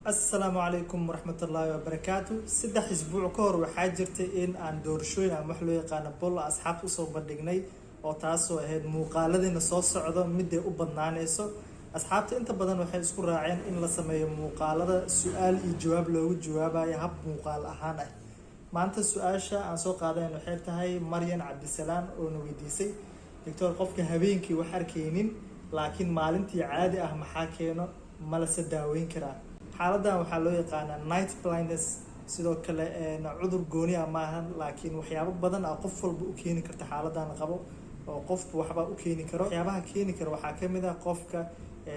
السلام عليكم ورحمة الله وبركاته. سدح أسبوع كور وحاجرت إن عن دورشوين عن محلوية قانبول أصحاب أصوب بدقني أو تاسو هاد مقالة نصوص عضو مدة أبنانيسو أصحابتي أنت بدن وحي اسكو راعين إن لسمي مقالة سؤال إجواب لو جوابا يهب مقال أهانا ما أنت السؤال شا عن سوق هذا إنه حيرتهاي مريم عبد السلام أو نويديسي دكتور قفك هبينكي وحركينين لكن مالنتي عادي محاكينو ملس الداوين كرا حالدا waxaa loo yaqaanaa night blindness sidoo kale cudur gooni ah maahan laakiin waxyaabo badan ah qof walba u keeni karta xaaladan qabo oo qof waxba u keeni karo waxyaabaha keeni karo waxaa kamid ah qofka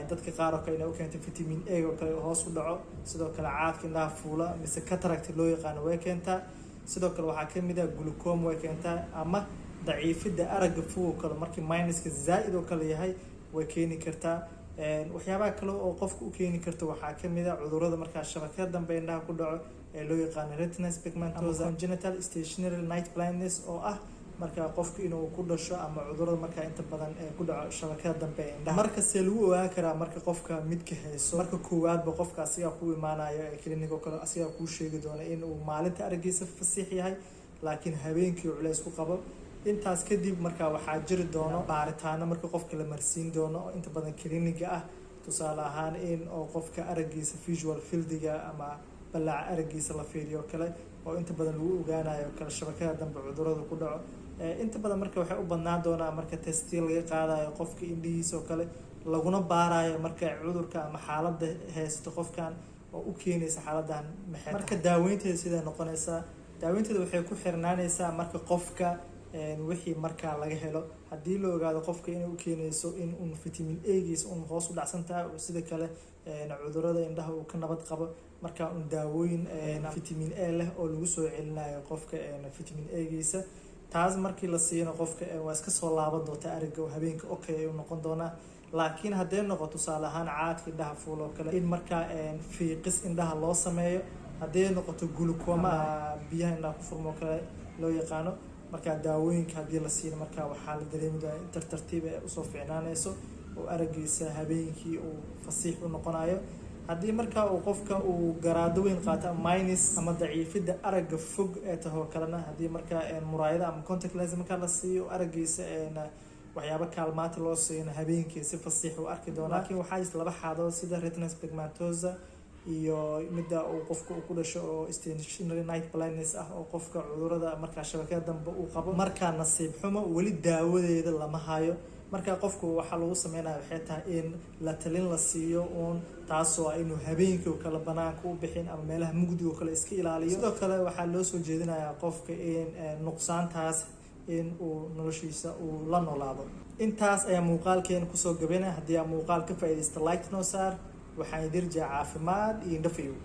dadka qaar oo kale inay u keento vitamin A oo kale hoos u dhaco sidoo kale caadka indhaha fuula mise cataract loo yaqaan way keentaa sidoo kale waxaa kamid ah glaucoma way keentaa ama daciifida aragga fuu kale markii minuska zaid oo kale yahay way keeni kartaa waxyaabaha kale oo qofku u keeni karto waxaa kamid ah cudurrada markaa shabakada dambe indhaha ku dhaco ee loo yaqaan retinitis pigmentosa congenital stationary night blindness oo ah markaa qofku inuu ku dhasho ama cudurrada markaa inta badan ee ku dhaco shabakada dambe ee indhaha marka see lagu ogaan karaa marka qofka midka hayso marka koowaadba qofka asigaa ku imaanayo ee clinic oo kale asigaa kuu sheegi doona in uu maalinta araggiisa fasiix yahay laakiin habeenkii culays ku qabo intaas kadib markaa waxaa jiri doono baaritaano marka qofka la marsiin doono oo inta badan kliniga ah tusaale ahaan in oo qofka araggiisa visual fieldiga ama balaaca araggiisa la fiiriyo kale oo inta badan lagu ogaanayo kala shabakada dambe cudurrada ku dhaco inta badan marka waxay u badnaan doonaa marka testi laga qaadayo qofka indhihiisa oo kale laguna baarayo marka cudurka ama xaaladda haysto qofkan oo u keenaysa xaaladan maxay marka daaweynteeda sida noqonaysa daaweynteeda waxay ku xirnaanaysaa marka qofka wixii markaa laga helo haddii la ogaado qofka inay u keenayso in un vitamin A-giisa un hoos u dhacsan tahay oo sida kale cudurrada indhaha uu ka nabad qabo markaa un daawooyin vitamin A leh oo lagu soo celinayo qofka vitamin A-giisa taas markii la siino qofka waa iska soo laaban doonta aragga oo habeenka okay ay u noqon doonaa laakiin hadday noqoto tusaale ahaan caadka indhaha fuul oo kale in markaa fiiqis indhaha loo sameeyo hadday noqoto glucoma biyaha indhaha ku furmo kale loo yaqaano markaa daawooyinka haddii la siino markaa waxaa la dareemi doonaa in tartiib ay usoo fiicnaanayso oo araggiisa habeenkii uu fasiix u noqonayo haddii markaa uu qofka uu garaado weyn qaato minus ama daciifida aragga fog ee tahoo kalena haddii markaa muraayada ama contact lens markaa la siiyo araggiisa waxyaabo kaalmaati loo siino habeenkii si fasiix u arki doonaa laakiin waxaa jirta laba xaadood sida retinitis pigmentosa iyo midda uu qofka ku dhasho oo stationary night blindness ah oo qofka cudurrada markaa shabakada dambe uu qabo markaa nasiib xumo weli daawadeeda lama hayo markaa qofku waxaa lagu sameynaya waxay tahay in la talin la siiyo uun taasoo ah inuu habeenkii oo kale banaanka u bixin ama meelaha mugdiga oo kale iska ilaaliyo sidoo kale waxaa loo soo jeedinayaa qofka in nuqsaantaas in uu noloshiisa uu la noolaado intaas ayaa muuqaalkeena kusoo gabanaya haddii aa muuqaal ka faa'iidaysta like noo saar waxaan dirjaa caafimaad iyo indhafayow